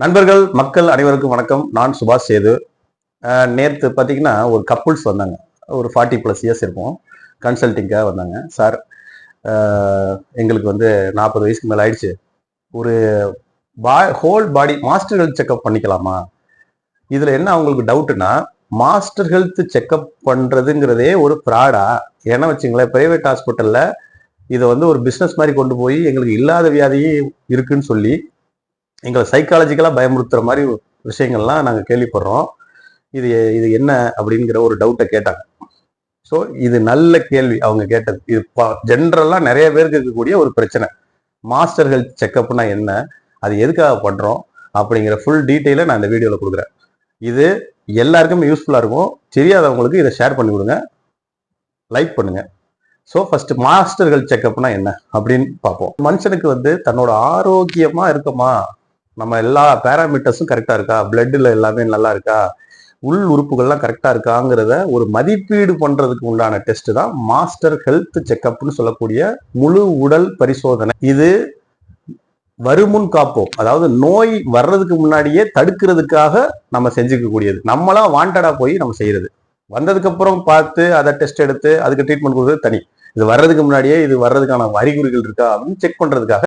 நண்பர்கள் மக்கள் அனைவருக்கும் வணக்கம். நான் சுபாஷ் சேது. நேற்று பார்த்தீங்கன்னா ஒரு கப்புள்ஸ் வந்தாங்க. ஒரு 40+ இயர்ஸ் இருக்கும். கன்சல்டிங்காக வந்தாங்க. சார், எங்களுக்கு வந்து 40 வயசுக்கு மேலே ஆயிடுச்சு. ஒரு ஹோல் பாடி மாஸ்டர் ஹெல்த் செக்அப் பண்ணிக்கலாமா? இதில் என்ன அவங்களுக்கு டவுட்டுன்னா, மாஸ்டர் ஹெல்த் செக்அப் பண்ணுறதுங்கிறதே ஒரு ஃப்ராடா? ஏன்னா வச்சுங்களேன், பிரைவேட் ஹாஸ்பிட்டலில் இதை வந்து ஒரு பிஸ்னஸ் மாதிரி கொண்டு போய் எங்களுக்கு இல்லாத வியாதியே இருக்குன்னு சொல்லி எங்களை சைக்காலஜிக்கலாக பயமுறுத்துற மாதிரி விஷயங்கள்லாம் நாங்கள் கேள்விப்படுறோம். இது இது என்ன அப்படிங்கிற ஒரு டவுட்டை கேட்டாங்க. ஸோ இது நல்ல கேள்வி அவங்க கேட்டது. இது ஜென்ரலாக நிறைய பேருக்கு இருக்கக்கூடிய ஒரு பிரச்சனை. மாஸ்டர் ஹெல்த் செக்அப்னா என்ன, அது எதுக்காக பண்ணுறோம் அப்படிங்கிற ஃபுல் டீட்டெயிலை நான் இந்த வீடியோவில் கொடுக்குறேன். இது எல்லாருக்குமே யூஸ்ஃபுல்லாக இருக்கும். தெரியாதவங்களுக்கு இதை ஷேர் பண்ணி கொடுங்க, லைக் பண்ணுங்க. ஸோ ஃபர்ஸ்ட் மாஸ்டர் ஹெல்த் செக்அப்னா என்ன அப்படின்னு பார்ப்போம். மனுஷனுக்கு வந்து தன்னோட ஆரோக்கியமாக இருக்குமா, நம்ம எல்லா பேராமீட்டர்ஸும் கரெக்டாக இருக்கா, பிளட்டில் எல்லாமே நல்லா இருக்கா, உள் உறுப்புகள்லாம் கரெக்டாக இருக்காங்கிறத ஒரு மதிப்பீடு பண்ணுறதுக்கு உண்டான டெஸ்ட் தான் மாஸ்டர் ஹெல்த் செக்அப்னு சொல்லக்கூடிய முழு உடல் பரிசோதனை. இது வருமுன் காப்போம், அதாவது நோய் வர்றதுக்கு முன்னாடியே தடுக்கிறதுக்காக நம்ம செஞ்சுக்கக்கூடியது. நம்மளா வாண்டடா போய் நம்ம செய்யறது, வந்ததுக்கு அப்புறம் பார்த்து அதை டெஸ்ட் எடுத்து அதுக்கு ட்ரீட்மெண்ட் கொடுக்குறது தனி. இது வர்றதுக்கு முன்னாடியே இது வர்றதுக்கான அறிகுறிகள் இருக்கா அப்படின்னு செக் பண்றதுக்காக.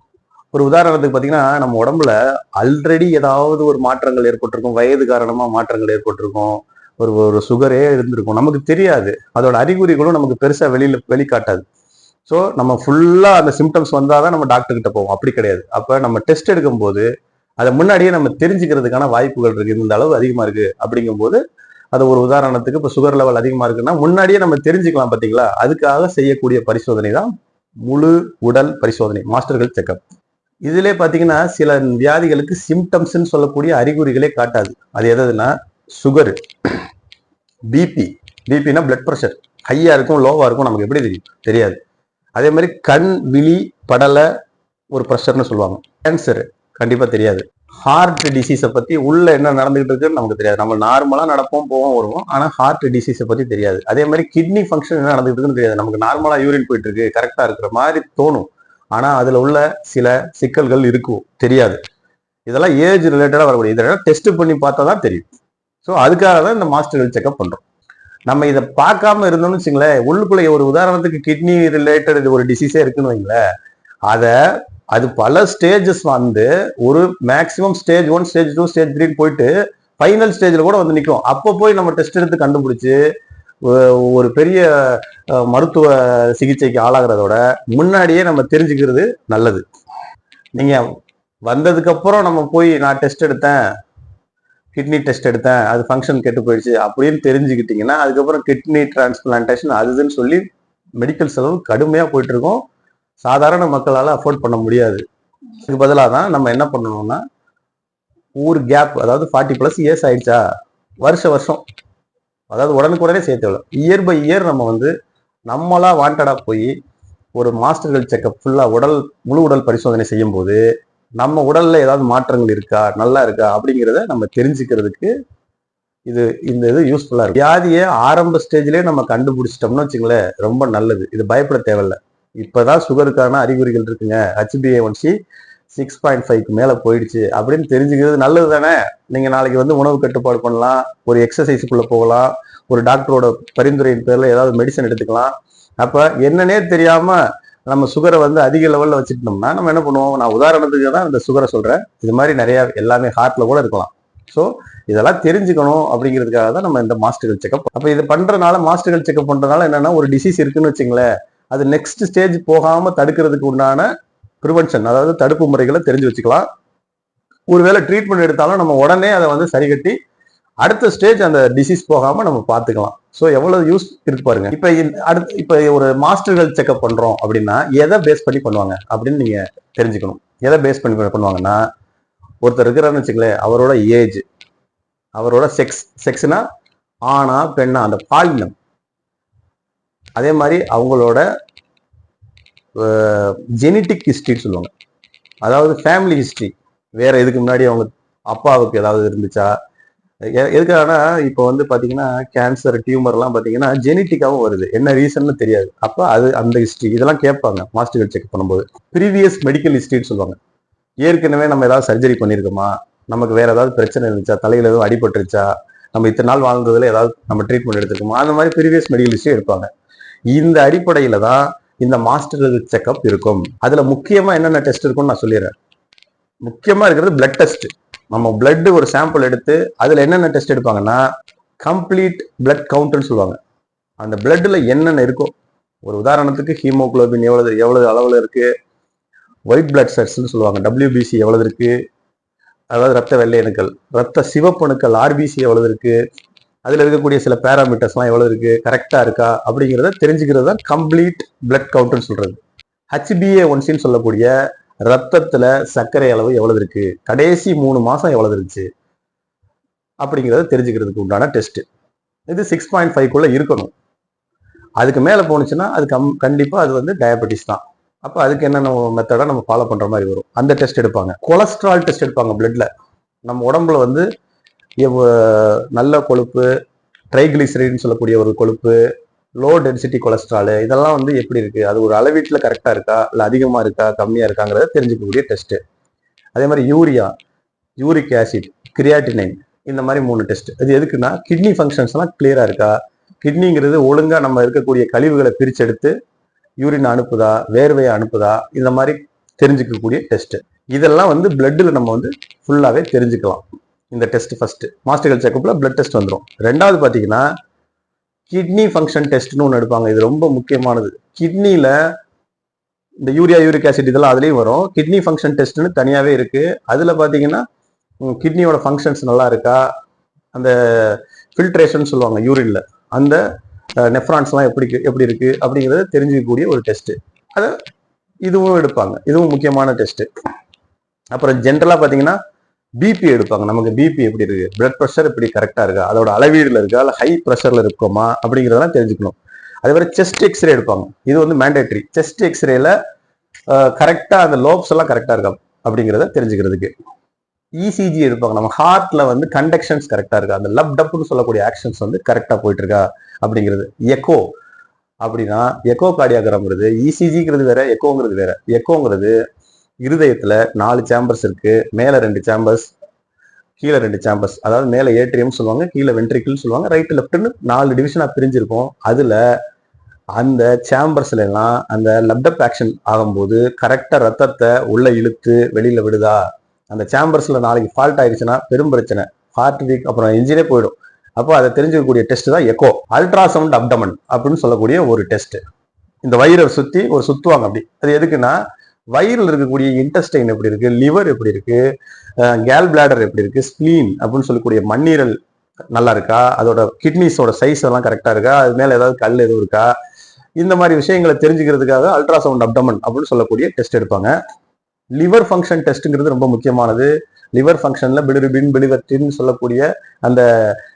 ஒரு உதாரணத்துக்கு பார்த்தீங்கன்னா, நம்ம உடம்புல ஆல்ரெடி ஏதாவது ஒரு மாற்றங்கள் ஏற்பட்டிருக்கும், வயது காரணமாக மாற்றங்கள் ஏற்பட்டிருக்கும், ஒரு ஒரு சுகரே இருந்திருக்கும், நமக்கு தெரியாது. அதோட அறிகுறிகளும் நமக்கு பெருசாக வெளிக்காட்டாது. ஸோ நம்ம ஃபுல்லாக அந்த சிம்டம்ஸ் வந்தால் தான் நம்ம டாக்டர் கிட்ட போவோம். அப்படி கிடையாது. அப்போ நம்ம டெஸ்ட் எடுக்கும்போது அதை முன்னாடியே நம்ம தெரிஞ்சுக்கிறதுக்கான வாய்ப்புகள் இருக்கு. இந்த அளவு அதிகமாக இருக்கு அப்படிங்கும்போது, அது ஒரு உதாரணத்துக்கு இப்போ சுகர் லெவல் அதிகமாக இருக்குன்னா முன்னாடியே நம்ம தெரிஞ்சுக்கலாம். பார்த்தீங்களா, அதுக்காக செய்யக்கூடிய பரிசோதனை தான் முழு உடல் பரிசோதனை, மாஸ்டர் ஹெல்த் செக்அப். இதுல பாத்தீங்கன்னா சில வியாதிகளுக்கு சிம்டம்ஸ்ன்னு சொல்லக்கூடிய அறிகுறிகளே காட்டாது. அது எதுனா சுகரு, பிபினா பிளட் ப்ரெஷர் ஹையா இருக்கும், லோவா இருக்கும், நமக்கு எப்படி தெரியாது. அதே மாதிரி கண் விழி படலை ஒரு ப்ரெஷர்னு சொல்லுவாங்க. கேன்சர் கண்டிப்பா தெரியாது. ஹார்ட் டிசீஸை பத்தி உள்ள என்ன நடந்துகிட்டு இருக்குன்னு நமக்கு தெரியாது. நம்ம நார்மலா நடப்போம், போவோம், வருவோம். ஆனா ஹார்ட் டிசீஸை பத்தி தெரியாது. அதே மாதிரி கிட்னி ஃபங்க்ஷன் என்ன நடந்துகிட்டு இருக்குன்னு தெரியாது. நமக்கு நார்மலா யூரின் போயிட்டு இருக்கு, கரெக்டா இருக்கிற மாதிரி தோணும். ஆனா அதுல உள்ள சில சிக்கல்கள் இருக்கும், தெரியாது. இதெல்லாம் ஏஜ் ரிலேட்டடா வரக்கூடிய, இதெல்லாம் டெஸ்ட் பண்ணி பார்த்தா தான் தெரியும். ஸோ அதுக்காக தான் இந்த மாஸ்டர் ஹெல்த் செக்அப் பண்றோம். நம்ம இதை பார்க்காம இருந்தோம்னு வச்சுங்களேன், உள்ளுக்குள்ள ஒரு உதாரணத்துக்கு கிட்னி ரிலேட்டட் ஒரு டிசீஸே இருக்குன்னு வைங்களேன், அது பல ஸ்டேஜஸ் வந்து ஒரு மேக்சிமம் ஸ்டேஜ் 1, ஸ்டேஜ் 2, ஸ்டேஜ் 3 போயிட்டு ஃபைனல் ஸ்டேஜில் கூட வந்து நிற்கும். அப்போ போய் நம்ம டெஸ்ட் எடுத்து கண்டுபிடிச்சு ஒரு பெரிய மருத்துவ சிகிச்சைக்கு ஆளாகிறதோட முன்னாடியே நம்ம தெரிஞ்சுக்கிறது நல்லது. நீங்க வந்ததுக்கு அப்புறம் நம்ம போய் நான் டெஸ்ட் எடுத்தேன், கிட்னி டெஸ்ட் எடுத்தேன், அது ஃபங்க்ஷன் கெட்டு போயிடுச்சு அப்படின்னு தெரிஞ்சுக்கிட்டீங்கன்னா, அதுக்கப்புறம் கிட்னி டிரான்ஸ்பிளான்டேஷன் அதுன்னு சொல்லி மெடிக்கல் செலவு கடுமையாக போயிட்டு இருக்கோம். சாதாரண மக்களால் அஃபோர்ட் பண்ண முடியாது. இதுக்கு பதிலாக தான் நம்ம என்ன பண்ணணும்னா, ஒரு கேப், அதாவது 40+ இயர்ஸ் ஆயிடுச்சா, வருஷம் அதாவது உடனுக்குடனே சேர்த்து இயர் பை இயர் நம்ம வந்து நம்மளா வாண்டடா போய் ஒரு மாஸ்டர் ஹெல்த் செக்அப் ஃபுல்லா முழு உடல் பரிசோதனை செய்யும் போது நம்ம உடல்ல ஏதாவது மாற்றங்கள் இருக்கா, நல்லா இருக்கா அப்படிங்கிறத நம்ம தெரிஞ்சுக்கிறதுக்கு இந்த இது யூஸ்ஃபுல்லா இருக்கு. வியாதியை ஆரம்ப ஸ்டேஜ்லயே நம்ம கண்டுபிடிச்சிட்டோம்னு வச்சுங்களேன், ரொம்ப நல்லது. இது பயப்பட தேவையில்லை. இப்பதான் சுகருக்கான அறிகுறிகள் இருக்குங்க, HbA1c 6.5க்கு மேல போயிடுச்சு அப்படின்னு தெரிஞ்சுக்கிறது நல்லது தானே. நீங்க நாளைக்கு வந்து உணவு கட்டுப்பாடு பண்ணலாம், ஒரு எக்ஸசைஸுக்குள்ள போகலாம், ஒரு டாக்டரோட பரிந்துரையின் பேர்ல ஏதாவது மெடிசன் எடுத்துக்கலாம். அப்ப என்னன்னே தெரியாம நம்ம சுகரை வந்து அதிக லெவல்ல வச்சுட்டோம்னா நம்ம என்ன பண்ணுவோம்? நான் உதாரணத்துக்கு தான் இந்த சுகரை சொல்றேன். இது மாதிரி நிறைய எல்லாமே ஹார்ட்ல கூட இருக்கலாம். ஸோ இதெல்லாம் தெரிஞ்சுக்கணும் அப்படிங்கிறதுக்காக தான் நம்ம இந்த மாஸ்டர் ஹெல்த் செக்அப். அப்ப இது பண்றதுனால, மாஸ்டர் ஹெல்த் செக்அப் பண்றதுனால என்னன்னா, ஒரு டிசீஸ் இருக்குன்னு வச்சுங்களேன், அது நெக்ஸ்ட் ஸ்டேஜ் போகாம தடுக்கிறதுக்கு உண்டான ப்ரிவென்ஷன், அதாவது தடுப்பு முறைகளை தெரிஞ்சு வச்சுக்கலாம். ஒருவேளை ட்ரீட்மெண்ட் எடுத்தாலும் நம்ம உடனே அதை வந்து சரி கட்டி அடுத்த ஸ்டேஜ் அந்த டிசீஸ் போகாம நம்ம பார்த்துக்கலாம். ஸோ எவ்வளவு யூஸ் இருக்கு பாருங்க. இப்ப ஒரு மாஸ்டர் ஹெல்த் செக்அப் பண்றோம் அப்படின்னா எதை பேஸ் பண்ணி பண்ணுவாங்க அப்படின்னு நீங்க தெரிஞ்சுக்கணும். எதை பேஸ் பண்ணி பண்ணுவாங்கன்னா, ஒருத்தர் இருக்கிறாருன்னு வச்சுங்களேன், அவரோட ஏஜ், அவரோட செக்ஸ்னா ஆணா பெண்ணா அந்த பாலினம், அதே மாதிரி அவங்களோட ஜெனட்டிக் ஹிஸ்ட்ரின்னு சொல்லுவாங்க, அதாவது ஃபேமிலி ஹிஸ்ட்ரி. வேற இதுக்கு முன்னாடி அவங்க அப்பாவுக்கு ஏதாவது இருந்துச்சா, எதுக்காகனா இப்போ வந்து பாத்தீங்கன்னா கேன்சர், டியூமர்லாம் பாத்தீங்கன்னா ஜெனட்டிக்காவும் வருது, என்ன ரீசன்னு தெரியாது. அப்போ அந்த ஹிஸ்ட்ரி இதெல்லாம் கேட்பாங்க மாஸ்டர் ஹெல்த் செக் பண்ணும்போது. ப்ரீவியஸ் மெடிக்கல் ஹிஸ்ட்ரின்னு சொல்லுவாங்க. ஏற்கனவே நம்ம ஏதாவது சர்ஜரி பண்ணியிருக்கோமா, நமக்கு வேற ஏதாவது பிரச்சனை இருந்துச்சா, தலையில எதுவும் அடிபட்டுருச்சா, நம்ம இத்தனை நாள் வாழ்ந்ததுல ஏதாவது நம்ம ட்ரீட்மெண்ட் எடுத்துக்கோமா, அந்த மாதிரி ப்ரீவியஸ் மெடிக்கல் ஹிஸ்டரி எடுப்பாங்க. இந்த அடிப்படையில தான் இந்த மாஸ்டர் செக்அப் இருக்கும். அதுல முக்கியமா என்னென்ன டெஸ்ட் இருக்கும்னு நான் சொல்லிடுறேன். முக்கியமா இருக்கிறது பிளட் டெஸ்ட். நம்ம பிளட் ஒரு சாம்பிள் எடுத்து அதுல என்னென்ன டெஸ்ட் எடுப்பாங்கன்னா கம்ப்ளீட் பிளட் கவுண்ட்னு சொல்லுவாங்க. அந்த பிளட்ல என்னென்ன இருக்கும், ஒரு உதாரணத்துக்கு ஹீமோகுளோபின் எவ்வளவு அளவுல இருக்கு, ஒயிட் பிளட் செல்ஸ்ன்னு சொல்லுவாங்க, WBC எவ்வளவு இருக்கு, அதாவது ரத்த வெள்ளை அணுக்கள், ரத்த சிவப்பு அணுக்கள் RBC எவ்வளவு இருக்கு, அதுல இருக்கக்கூடிய சில பேராமீட்டர்ஸ்லாம் எவ்வளவு இருக்கு, கரெக்டா இருக்கா அப்படிங்கிறத தெரிஞ்சுக்கிறது தான் கம்ப்ளீட் பிளட் கவுண்ட்னு சொல்றது. HbA1cன்னு சொல்லக்கூடிய ரத்தத்துல சர்க்கரை அளவு எவ்வளவு இருக்கு, கடைசி 3 மாசம் எவ்வளவு இருந்துச்சு அப்படிங்கிறத தெரிஞ்சுக்கிறதுக்கு உண்டான டெஸ்ட். இது 6.5க்குள்ள இருக்கணும். அதுக்கு மேல போனுச்சுன்னா அது கண்டிப்பா அது வந்து டயபெட்டிஸ் தான். அப்ப அதுக்கு என்னென்ன மெத்தடா நம்ம ஃபாலோ பண்ற மாதிரி வரும். அந்த டெஸ்ட் எடுப்பாங்க. கொலஸ்ட்ரால் டெஸ்ட் எடுப்பாங்க பிளட்ல. நம்ம உடம்புல வந்து நல்ல கொழுப்பு, ட்ரைகிளிசரைடுன்னு சொல்லக்கூடிய ஒரு கொழுப்பு, லோ டென்சிட்டி கொலஸ்ட்ரால், இதெல்லாம் வந்து எப்படி இருக்கு, அது ஒரு அளவீட்டுல கரெக்டா இருக்கா, இல்ல அதிகமா இருக்கா, கம்மியா இருக்காங்கிறத தெரிஞ்சுக்கக்கூடிய டெஸ்ட். அதே மாதிரி யூரியா, யூரிக் ஆசிட், கிரியாட்டினைன், இந்த மாதிரி 3 டெஸ்ட். இது எதுக்குன்னா கிட்னி ஃபங்க்ஷன்ஸ் எல்லாம் கிளியரா இருக்கா, கிட்னிங்கிறது ஒழுங்கா நம்ம இருக்கக்கூடிய கழிவுகளை பிரிச்செடுத்து யூரின் அனுப்புதா, வேர்வையை அனுப்புதா, இந்த மாதிரி தெரிஞ்சுக்கக்கூடிய டெஸ்ட். இதெல்லாம் வந்து பிளட்ல நம்ம வந்து ஃபுல்லாவே தெரிஞ்சுக்கலாம். இந்த டெஸ்ட் ஃபர்ஸ்ட் மாஸ்டர் ஹெல்த் செக்அப்ல பிளட் டெஸ்ட் வந்துடும். ரெண்டாவது பாத்தீங்கன்னா கிட்னி ஃபங்க்ஷன் டெஸ்ட்னு ஒன்று எடுப்பாங்க. இது ரொம்ப முக்கியமானது. கிட்னில இந்த யூரியா, யூரிக் ஆசிட் இதெல்லாம் அதுலயும் வரும். கிட்னி ஃபங்க்ஷன் டெஸ்ட்னு தனியாவே இருக்கு. அதுல பாத்தீங்கன்னா கிட்னியோட ஃபங்க்ஷன்ஸ் நல்லா இருக்கா, அந்த ஃபில்ட்ரேஷன் சொல்லுவாங்க யூரின்ல, அந்த நெஃப்ரான்ஸ்லாம் எப்படி இருக்கு அப்படிங்கிறத தெரிஞ்சுக்கக்கூடிய ஒரு டெஸ்ட். அதை இதுவும் எடுப்பாங்க. இதுவும் முக்கியமான டெஸ்ட். அப்புறம் ஜென்ரலா பாத்தீங்கன்னா பிபி எடுப்பாங்க. நமக்கு பிபி எப்படி இருக்கு, பிளட் ப்ரெஷர் எப்படி கரெக்டா இருக்கா, அதோட அளவீடுல இருக்கா, இல்ல ஹை ப்ரெஷர்ல இருக்கோமா அப்படிங்கிறதெல்லாம் தெரிஞ்சுக்கணும். அதே மாதிரி செஸ்ட் எக்ஸ்ரே எடுப்பாங்க. இது வந்து மேண்டேட்டரி. செஸ்ட் எக்ஸ்ரேல கரெக்டா அந்த லோப்ஸ் எல்லாம் கரெக்டா இருக்கா அப்படிங்கிறத தெரிஞ்சுக்கிறதுக்கு. இசிஜி எடுப்பாங்க. நம்ம ஹார்ட்ல வந்து கண்டக்ஷன்ஸ் கரெக்டா இருக்கா, அந்த லப் டப்னு சொல்லக்கூடிய ஆக்ஷன்ஸ் வந்து கரெக்டா போயிட்டு இருக்கா அப்படிங்கிறது. எக்கோ அப்படின்னா எக்கோ கார்டியோகிராம்ங்கிறது, இசிஜிங்கிறது வேற, எக்கோங்கிறது வேற. எக்கோங்கிறது இருதயத்துல 4 சேம்பர்ஸ் இருக்கு. மேல 2 சேம்பர்ஸ், கீழே 2 சேம்பர்ஸ். அதாவது மேல ஏட்ரியம் சொல்லுவாங்க, கீழே வென்ட்ரிக்கிள் சொல்லுவாங்க. ரைட் லெஃப்ட்னு 4 டிவிஷனா பிரிஞ்சிருக்கும். அதுல அந்த சேம்பர்ஸ்ல எல்லாம் அந்த லப்டப் ஆக்ஷன் ஆகும்போது கரெக்டா ரத்தத்தை உள்ள இழுத்து வெளியில விடுதா, அந்த சேம்பர்ஸ்ல நாளைக்கு ஃபால்ட் ஆயிடுச்சுன்னா பெரும் பிரச்சனை, ஹார்ட் வீக், அப்புறம் இன்ஜினே போயிடும். அப்போ அதை தெரிஞ்சுக்கக்கூடிய டெஸ்ட் தான் எக்கோ. அல்ட்ராசவுண்ட் அப்டமன் அப்படின்னு சொல்லக்கூடிய ஒரு டெஸ்ட். இந்த வயிறை சுத்தி ஒரு சுத்துவாங்க அப்படி. அது எதுக்குன்னா வயிறில் இருக்கக்கூடிய இன்டெஸ்டைன் எப்படி இருக்கு, லிவர் எப்படி இருக்கு, கேல் பிளாடர் எப்படி இருக்கு, ஸ்பிளீன் அப்படின்னு சொல்லக்கூடிய மண்ணீரல் நல்லா இருக்கா, அதோட கிட்னிஸோட சைஸ் எல்லாம் கரெக்டா இருக்கா, அது மேல ஏதாவது கல் எதுவும் இருக்கா, இந்த மாதிரி விஷயங்களை தெரிஞ்சுக்கிறதுக்காக அல்ட்ராசவுண்ட் அப்டமன் அப்படின்னு சொல்லக்கூடிய டெஸ்ட் எடுப்பாங்க. லிவர் ஃபங்க்ஷன் டெஸ்ட்ங்கிறது ரொம்ப முக்கியமானது. லிவர் ஃபங்க்ஷன்ல பிலிருபின், பிலிவர்டின் சொல்லக்கூடிய அந்த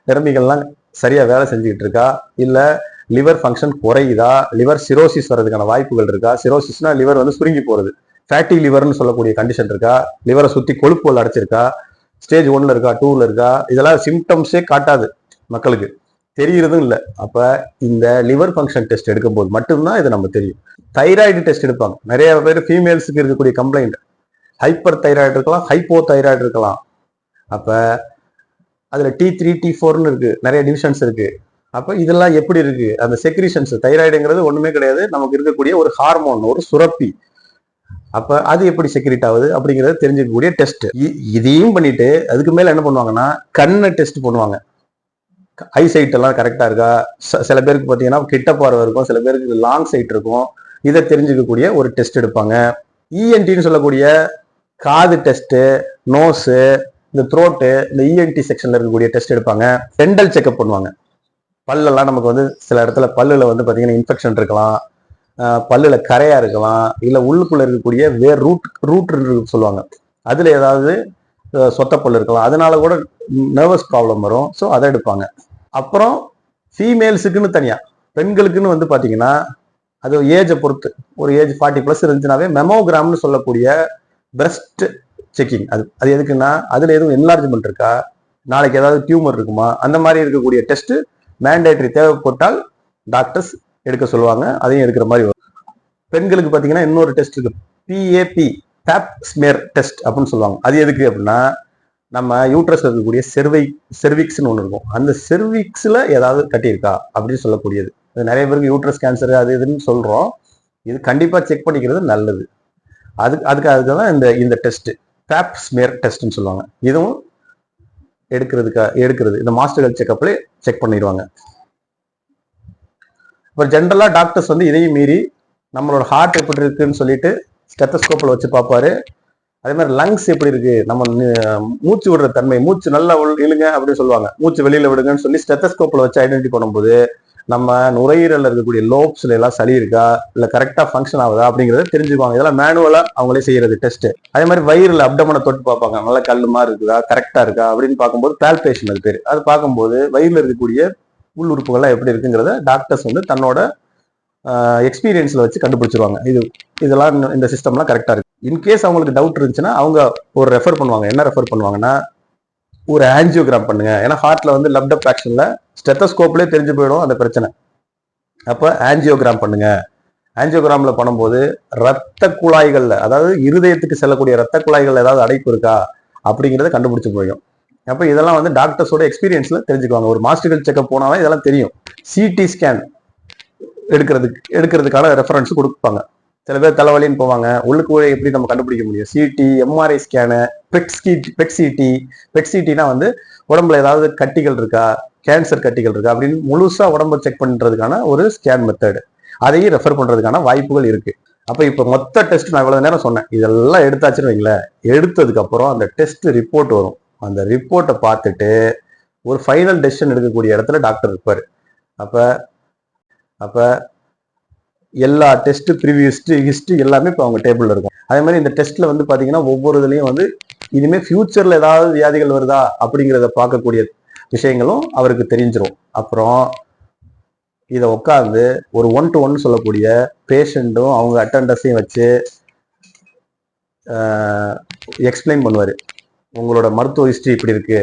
நிறமிகள்லாம் சரியா வேலை செஞ்சுக்கிட்டு இருக்கா, இல்ல லிவர் ஃபங்க்ஷன் குறையுதா, லிவர் சிரோசிஸ் வர்றதுக்கான வாய்ப்புகள் இருக்கா. சிரோசிஸ்னா லிவர் வந்து சுருங்கி போறது. ஃபேட்டி லிவர்னு சொல்லக்கூடிய கண்டிஷன் இருக்கா, லிவரை சுத்தி கொழுப்புகள் அடைச்சிருக்கா, ஸ்டேஜ் 1ல இருக்கா, 2ல இருக்கா, இதெல்லாம் சிம்டம்ஸே காட்டாது, மக்களுக்கு தெரியறதும் இல்லை. அப்ப இந்த லிவர் ஃபங்க்ஷன் டெஸ்ட் எடுக்கும் போது மட்டும்தான் இது நம்ம தெரியும். தைராய்டு டெஸ்ட் எடுப்பாங்க. நிறைய பேர் ஃபீமேல்ஸுக்கு இருக்கக்கூடிய கம்ப்ளைண்ட் ஹைப்பர் தைராய்டு இருக்கலாம், ஹைப்போ தைராய்டு இருக்கலாம். அப்ப அதுல T3 T4ன்னு இருக்கு, நிறைய டிவிஷன்ஸ் இருக்கு. அப்ப இதெல்லாம் எப்படி இருக்கு, அந்த செக்ரிஷன்ஸ், தைராய்டுங்கிறது ஒண்ணுமே கிடையாது, நமக்கு இருக்கக்கூடிய ஒரு ஹார்மோன், ஒரு சுரப்பி. அப்ப அது எப்படி செக்ரிட் ஆகுது அப்படிங்கறத தெரிஞ்சுக்கக்கூடிய டெஸ்ட். இதையும் பண்ணிட்டு அதுக்கு மேல என்ன பண்ணுவாங்கன்னா கண்ணை டெஸ்ட் பண்ணுவாங்க. ஐசைட் எல்லாம் கரெக்டா இருக்கா, சில பேருக்கு பாத்தீங்கன்னா கிட்ட பார்வை இருக்கும், சில பேருக்கு லாங் சைட் இருக்கும். இதை தெரிஞ்சுக்கக்கூடிய ஒரு டெஸ்ட் எடுப்பாங்க. இஎன்டின்னு சொல்லக்கூடிய காது டெஸ்ட், நோஸு, இந்த த்ரோட்டு, இந்த இஎன்டி செக்ஷன்ல இருக்கக்கூடிய டெஸ்ட் எடுப்பாங்க. டெண்டல் செக்அப் பண்ணுவாங்க. பல்லெல்லாம் நமக்கு வந்து சில இடத்துல பல்லுல வந்து பாத்தீங்கன்னா இன்ஃபெக்ஷன் இருக்கலாம், பல்லுல கரையா இருக்கலாம், இல்ல உள்ளுக்குள்ள இருக்கக்கூடிய வேர் ரூட் சொல்லுவாங்க, அதுல ஏதாவது சொத்தப்பல் இருக்கலாம், அதனால கூட நர்வஸ் ப்ராப்ளம் வரும். ஸோ அதை எடுப்பாங்க. அப்புறம் ஃபீமேல்ஸுக்குன்னு தனியா, பெண்களுக்குன்னு வந்து பாத்தீங்கன்னா அது ஏஜை பொறுத்து, ஒரு ஏஜ் 40+ இருந்துச்சுனாவே மெமோகிராம்னு சொல்லக்கூடிய பிரஸ்ட் செக்கிங். அது எதுக்குன்னா அதுல எதுவும் என்லார்ஜ்மெண்ட் இருக்கா, நாளைக்கு ஏதாவது டியூமர் இருக்குமா, அந்த மாதிரி இருக்கக்கூடிய டெஸ்ட் மேண்டேட்டரி, தேவைப்பட்டால் டாக்டர்ஸ் எடுக்க சொல்லுவாங்க. அதையும் எடுக்கிற மாதிரி வரும். பெண்களுக்கு பாத்தீங்கன்னா இன்னொரு டெஸ்ட் இருக்கு, PAP, பேப் ஸ்மியர் டெஸ்ட் அப்படின்னு சொல்லுவாங்க. அது எதுக்கு அப்படின்னா நம்ம யூட்ரஸ் இருக்கக்கூடிய செர்விக்ஸ்னு ஒன்று இருக்கும். அந்த செர்விக்ஸ்ல ஏதாவது கட்டியிருக்கா அப்படின்னு சொல்லக்கூடியது. நிறைய பேருக்கு யூட்ரஸ் கேன்சர் அது இதுன்னு சொல்றோம். இது கண்டிப்பா செக் பண்ணிக்கிறது நல்லது. அதுக்காக தான் இந்த டெஸ்ட் பேப் ஸ்மியர் டெஸ்ட்னு சொல்லுவாங்க. இதுவும் எடுக்கிறது இந்த மாஸ்டர் ஹெல்த் செக்அப்ல செக் பண்ணிடுவாங்க. இப்போ ஜென்ரலா டாக்டர்ஸ் வந்து இதையும் மீறி நம்மளோட ஹார்ட் எப்படி இருக்குன்னு சொல்லிட்டு ஸ்டெத்தஸ்கோப்ல வச்சு பார்ப்பாரு. அதே மாதிரி லங்ஸ் எப்படி இருக்கு, நம்ம மூச்சு விடுற தன்மை, மூச்சு நல்லா இழுங்க அப்படின்னு சொல்லுவாங்க, மூச்சு வெளியில விடுங்கன்னு சொல்லி ஸ்டெத்தஸ்கோப்ல வச்சு ஐடென்டிஃபை பண்ணும்போது நம்ம நுரையீரல் இருக்கக்கூடிய லோப்ஸ்ல எல்லாம் சளி இருக்கா இல்ல கரெக்டா ஃபங்க்ஷன் ஆகுதா அப்படிங்கறத தெரிஞ்சுக்குவாங்க. இதெல்லாம் மேனுவலா அவங்களே செய்யறது டெஸ்ட். அதே மாதிரி வயிறுல அப்டமனை தொட்டு பார்ப்பாங்க, நல்லா கல்லு மாதிரி இருக்குதா கரெக்டா இருக்கா அப்படின்னு பார்க்கும்போது பால்பேஷன் அது பேரு. அது பார்க்கும்போது வயிறுல இருக்கக்கூடிய உள் உறுப்புகள்லாம் எப்படி இருக்குங்கிறத டாக்டர்ஸ் வந்து தன்னோட எக்ஸ்பீரியன்ஸ்ல வச்சு கண்டுபிடிச்சிருவாங்க. இதெல்லாம் இந்த சிஸ்டம்லாம் கரெக்டா இருக்கு. இன்கேஸ் அவங்களுக்கு டவுட் இருந்துச்சுன்னா அவங்க ஒரு ரெஃபர் பண்ணுவாங்க. என்ன ரெஃபர் பண்ணுவாங்கன்னா, ஒரு ஆன்ஜியோகிராம் பண்ணுங்க. ஏன்னா ஹார்ட்ல வந்து லப்ட் அப் ஆக்ஷன்ல ஸ்டெத்தஸ்கோப்லேயே தெரிஞ்சு போயிடும் அந்த பிரச்சனை. அப்ப ஆன்ஜியோகிராம் பண்ணுங்க. ஆன்ஜியோகிராம்ல பண்ணும்போது ரத்த குழாய்கள்ல, அதாவது இருதயத்துக்கு செல்லக்கூடிய ரத்த குழாய்கள் ஏதாவது அடைப்பு இருக்கா அப்படிங்கிறத கண்டுபிடிச்சு போயிடும். அப்ப இதெல்லாம் வந்து டாக்டர்ஸோட எக்ஸ்பீரியன்ஸ்ல தெரிஞ்சுக்குவாங்க. ஒரு மாஸ்டர் ஹெல்த் செக்அப் போனாலும் இதெல்லாம் தெரியும். சிடி ஸ்கேன் எடுக்கிறதுக்கான ரெஃபரன்ஸ் கொடுப்பாங்க. சில பேர் தலைவலின்னு போவாங்க, உள்ளுக்கு எப்படி நம்ம கண்டுபிடிக்க முடியும்? சிடி, எம்ஆர்ஐ ஸ்கேனு, பெக்சிட்டினா வந்து உடம்புல ஏதாவது கட்டிகள் இருக்கா, கேன்சர் கட்டிகள் இருக்கா அப்படின்னு முழுசா உடம்பு செக் பண்றதுக்கான ஒரு ஸ்கேன் மெத்தட். அதையும் ரெஃபர் பண்றதுக்கான வாய்ப்புகள் இருக்கு. அப்ப இப்ப மொத்த டெஸ்ட் நான் இவ்வளவு நேரம் சொன்னேன், இதெல்லாம் எடுத்தாச்சுன்னு வைங்களேன். எடுத்ததுக்கு அப்புறம் அந்த டெஸ்ட் ரிப்போர்ட் வரும். அந்த ரிப்போர்ட்டை பார்த்துட்டு ஒரு ஃபைனல் டெசிஷன் எடுக்கக்கூடிய இடத்துல டாக்டர் இருப்பாரு. அப்ப எல்லா டெஸ்ட் ப்ரீவியஸ் ஹிஸ்டரி எல்லாமே இப்போ அவங்க டேபிள்ல இருக்கும். அதே மாதிரி இந்த டெஸ்ட்ல வந்து பாத்தீங்கன்னா ஒவ்வொரு இதுலயும் வந்து இனிமே ஃபியூச்சர்ல ஏதாவது வியாதிகள் வருதா அப்படிங்கிறத பார்க்கக்கூடிய விஷயங்களும் அவருக்கு தெரிஞ்சிடும். அப்புறம் இதை உட்காந்து ஒரு 1 to 1 சொல்லக்கூடிய பேஷண்ட்டும் அவங்க அட்டண்டர்ஸையும் வச்சு எக்ஸ்பிளைன் பண்ணுவாரு. உங்களோட மருத்துவ ஹிஸ்டரி இப்படி இருக்கு,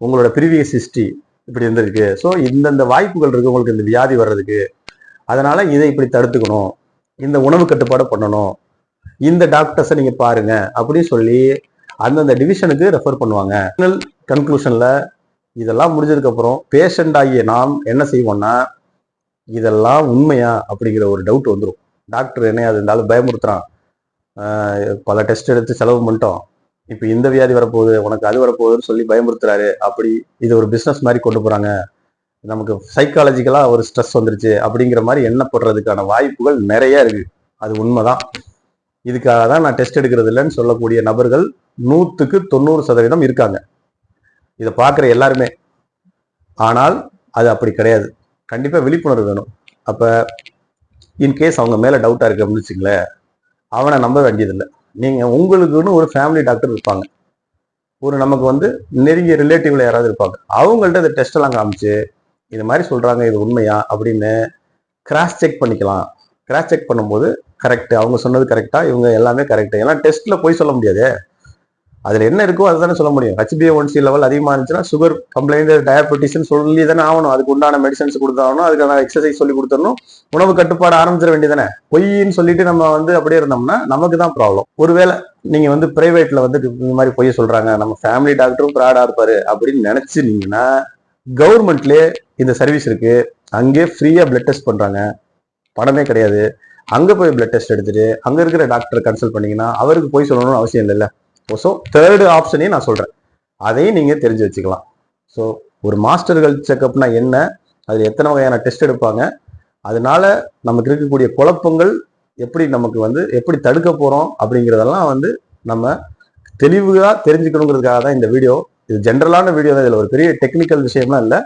உங்களோட ப்ரீவியஸ் ஹிஸ்டரி இப்படி இருந்திருக்கு, ஸோ இந்தந்த வாய்ப்புகள் இருக்கு உங்களுக்கு இந்த வியாதி வர்றதுக்கு, அதனால இதை இப்படி தடுத்துக்கணும், இந்த உணவு கட்டுப்பாடு பண்ணணும், இந்த டாக்டர்ஸை நீங்க பாருங்க அப்படின்னு சொல்லி அந்தந்த டிவிஷனுக்கு ரெஃபர் பண்ணுவாங்க. கன்க்ளூஷன்ல இதெல்லாம் முடிஞ்சதுக்கு அப்புறம் பேஷண்ட் ஆகிய நாம் என்ன செய்வோம்னா, இதெல்லாம் உண்மையா அப்படிங்கிற ஒரு டவுட் வந்துடும். டாக்டர் என்ன அது இருந்தாலும் பயமுறுத்துறான், பல டெஸ்ட் எடுத்து செலவு பண்ணிட்டோம், இப்போ இந்த வியாதி வரப்போகுது, உனக்கு அது வரப்போகுதுன்னு சொல்லி பயமுறுத்துறாரு. அப்படி இது ஒரு பிஸ்னஸ் மாதிரி கொண்டு போறாங்க, நமக்கு சைக்காலஜிக்கலா ஒரு ஸ்ட்ரெஸ் வந்துருச்சு அப்படிங்கிற மாதிரி எண்ணப்படுறதுக்கான வாய்ப்புகள் நிறைய இருக்கு. அது உண்மைதான். இதுக்காக தான் நான் டெஸ்ட் எடுக்கிறது இல்லைன்னு சொல்லக்கூடிய நபர்கள் 100க்கு 90% இருக்காங்க, இதை பார்க்குற எல்லாருமே. ஆனால் அது அப்படி கிடையாது. கண்டிப்பா விழிப்புணர்வு வேணும். அப்ப இன்கேஸ் அவங்க மேல டவுட்டா இருக்கு அப்படின்னு வச்சுங்களேன், அவனை நம்ப வேண்டியதில்லை. நீங்க உங்களுக்குன்னு ஒரு ஃபேமிலி டாக்டர் இருப்பாங்க, ஒரு நமக்கு வந்து நெருங்கிய ரிலேட்டிவ்ல யாராவது இருப்பாங்க, அவங்கள்ட்ட இந்த டெஸ்ட் எல்லாம் காமிச்சு இது மாதிரி சொல்றாங்க, இது உண்மையா அப்படின்னு கிராஸ் செக் பண்ணிக்கலாம். கிராஸ் செக் பண்ணும்போது கரெக்ட், அவங்க சொன்னது கரெக்டா, இவங்க எல்லாமே கரெக்ட். ஏன்னா டெஸ்ட்ல போய் சொல்ல முடியாது, அதுல என்ன இருக்கோ அதுதானே சொல்ல முடியும். HbA1c லெவல் அதிகமா இருந்துச்சுன்னா சுகர் கம்ப்ளைண்ட், டயபெட்டிஸ் சொல்லி தானே ஆகணும். அதுக்கு உண்டான மெடிசன்ஸ் கொடுத்தாகணும், அதுக்கான எக்ஸசைஸ் சொல்லி கொடுத்துடணும், உணவு கட்டுப்பாடு ஆரம்பிச்சிட வேண்டியதானே. பொய்ன்னு சொல்லிட்டு நம்ம வந்து அப்படியே இருந்தோம்னா நமக்கு தான் ப்ராப்ளம். ஒருவேளை நீங்க வந்து பிரைவேட்ல வந்து இந்த மாதிரி பொய்ய சொல்றாங்க, நம்ம ஃபேமிலி டாக்டரும் ப்ராடா இருப்பாரு அப்படின்னு நினைச்சிருந்தீங்கன்னா, கவர்மெண்ட்லயே இந்த சர்வீஸ் இருக்கு. அங்கே ஃப்ரீயா பிளட் டெஸ்ட் பண்றாங்க, பணமே கிடையாது. அங்க போய் பிளட் டெஸ்ட் எடுத்துட்டு அங்க இருக்கிற டாக்டரை கன்சல்ட் பண்ணீங்கன்னா அவருக்கு போய் சொல்லணும்னு அவசியம் இல்லைல்ல. ஸோ தேர்டு ஆப்ஷனையும் நான் சொல்றேன், அதையும் நீங்க தெரிஞ்சு வச்சுக்கலாம். ஸோ ஒரு மாஸ்டர் ஹெல்த் செக்அப்னா என்ன, அதுல எத்தனை வகையான டெஸ்ட் எடுப்பாங்க, அதனால நமக்கு இருக்கக்கூடிய குழப்பங்கள் எப்படி நமக்கு வந்து எப்படி தடுக்க போறோம் அப்படிங்கிறதெல்லாம் வந்து நம்ம தெளிவா தெரிஞ்சுக்கணுங்கிறதுக்காக தான் இந்த வீடியோ. இது ஜென்ரலான வீடியோ தான், இதுல ஒரு பெரிய டெக்னிக்கல் விஷயம்லாம் இல்லை,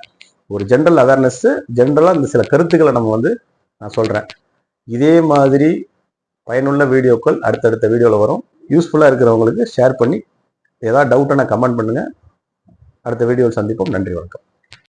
ஒரு ஜென்ரல் அவேர்னஸ், ஜென்ரலா இந்த சில கருத்துக்களை நம்ம வந்து நான் சொல்றேன். இதே மாதிரி பயனுள்ள வீடியோக்கள் அடுத்தடுத்த வீடியோவில் வரும். யூஸ்ஃபுல்லாக இருக்கிறவங்களுக்கு ஷேர் பண்ணி ஏதாவது டவுட்டான கமெண்ட் பண்ணுங்க. அடுத்த வீடியோவில் சந்திப்போம். நன்றி, வணக்கம்.